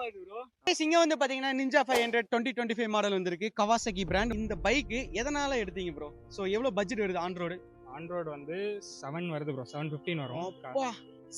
இருக்கு ப்ரோ. இங்க வந்து பாத்தீங்கன்னா Ninja 500 2025 மாடல் வந்திருக்கு. Kawasaki brand. இந்த பைக் எதனால எடுத்தீங்க ப்ரோ? சோ எவ்வளவு பட்ஜெட் வருது ஆன் ரோட்? ஆன் ரோட் வந்து 7 வருது ப்ரோ. 715 வரும். அப்பா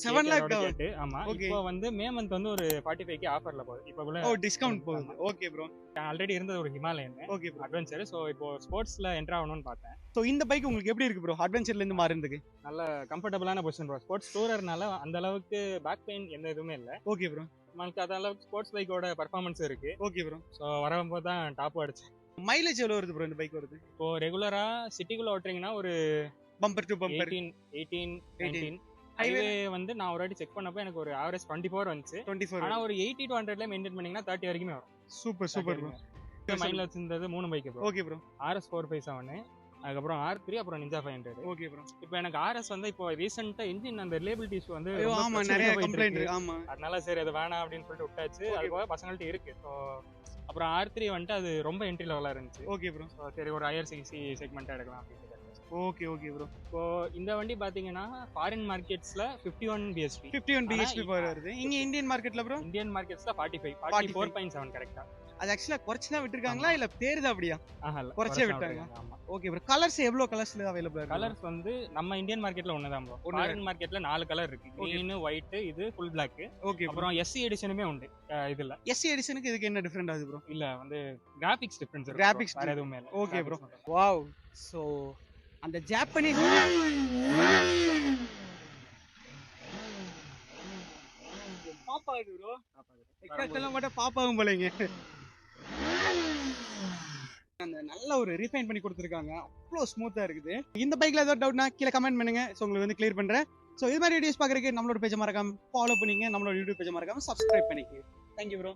7 lakh கேட்டு. ஆமா. இப்போ வந்து மே மந்த் வந்து ஒரு 45க்கு ஆஃபர்ல போகுது. இப்போக்குள்ள டிஸ்கவுண்ட் போகுது. Okay bro. ஆல்ரெடி இருந்தது ஒரு Himalayan. Okay bro. Adventure. So இப்போ ஸ்போர்ட்ஸ்ல என்டர் ஆகணும்னு பார்த்தேன். சோ இந்த பைக் உங்களுக்கு எப்படி இருக்கு ப்ரோ? அட்வென்ச்சர்ல இருந்து மாறுனதுக்கு. நல்ல கம்ஃபர்டபுளான பொசிஷன் ப்ரோ. ஸ்போர்ட்ஸ் டூரர்னால அந்த அளவுக்கு பேக் பெயின் எந்த இதுவுமே இல்ல. Okay bro. நமக்கு அந்த அளவுக்கு ஸ்போர்ட்ஸ் பைக்கோட பெர்ஃபார்மன்ஸ் இருக்கு. Okay bro. சோ வரும்போது தான் டாப் அடிச்சேன். மைலேஜ் எவ்வளவு வருது ப்ரோ இந்த பைக் வருது? இப்போ ரெகுலரா சிட்டிக்குள்ள ஓட்டுறீங்கன்னா ஒரு பம்பர் டு பம்பர் 18 19 ஹைவே வந்து நான் ஒரு வாட்டி செக் பண்ணப்போ எனக்கு ஒரு ஆவரேஜ் 24 வந்துச்சு. 24. ஆனா ஒரு 80 to 100ல மெயின்டைன் பண்ணீங்கன்னா 30 வரைக்குமே வரும். Super bro. மைண்ட்ல வச்சிருந்தது 3 bike bro. Okay bro. RS 457, அதுக்கப்புறம் R3, அப்புறம் Ninja 500. Okay bro. இப்போ எனக்கு RS வந்து இப்போ ரீசெண்டா இன்ஜின் அந்த ரிலேபிலிட்டி இஷ்யூ வந்து ஆமா நிறைய கம்ப்ளைண்ட் இருக்கு. ஆமா. அதனால சரி அது வேணாம் அப்படின்னு சொல்லிட்டு விட்டாச்சு. அது போக பசங்கள்ட்ட இருக்கு. ஸோ அப்புறம் R3 வந்துட்டு அது ரொம்ப என்ட்ரி லெவலா இருந்துச்சு. Okay bro. ஸோ சரி ஒரு ஹையர் சிசி செக்மெண்ட்டாக எடுக்கலாம் அப்படின்னு. Okay bro. இப்போ இந்த வண்டி பாத்தீங்கன்னா ஃபாரின் மார்க்கெட்ஸ்ல 51 BHP 51 BHP பவர் வருது. இங்க இந்தியன் மார்க்கெட்ல ப்ரோ? இந்தியன் மார்க்கெட்ஸ்ல 44.7 கரெக்ட்டா. அது ஆக்சுவலா குறைச்சு தான் விட்டுருக்காங்களா இல்ல தேர்தா அப்படியா? இல்ல குறைச்சே விட்டாங்க. ஆமா. Okay bro. கலர்ஸ் எவ்வளவு கலர்ஸ்ல அவேலபிளா இருக்கு? கலர்ஸ் வந்து நம்ம இந்தியன் மார்க்கெட்ல ஒண்ணுதான் ப்ரோ. ஃபாரின் மார்க்கெட்ல 4 கலர் இருக்கு. கிரீன், ஒயிட், இது ஃபுல் Black. ஓகே. அப்புறம் SC எடிஷனுமே உண்டு. இதுல SC எடிஷனுக்கு இதுக்கு என்ன டிஃபரண்ட் ஆகுது ப்ரோ? இல்ல வந்து கிராபிக்ஸ் டிஃபரன்ஸ் இருக்கு. கிராபிக்ஸ் வேற எதுவுமே இல்ல. Okay bro. வாவ். சோ அந்த ஜாப்பனீஸ் பாப்பா இது ப்ரோ. எக்ஸாக்ட்டா மட்டும் பாப்பாவும் போலங்க. அந்த நல்ல ஒரு ரீஃபைன் பண்ணி கொடுத்துருக்காங்க. அவ்வளோ ஸ்மூத்தா இருக்குது. இந்த பைக்ல ஏதாவது டவுட்னா கீழே கமெண்ட் பண்ணுங்க. ஸோ உங்களுக்கு வந்து கிளியர் பண்றேன். ஸோ இது மாதிரி வீடியோஸ் பார்க்கறதுக்கு நம்மளோட பேஜை மறக்காம ஃபாலோ பண்ணிங்க. நம்மளோட யூடியூப் பேஜை மறக்காம சப்ஸ்கிரைப் பண்ணிக்க. Thank you bro.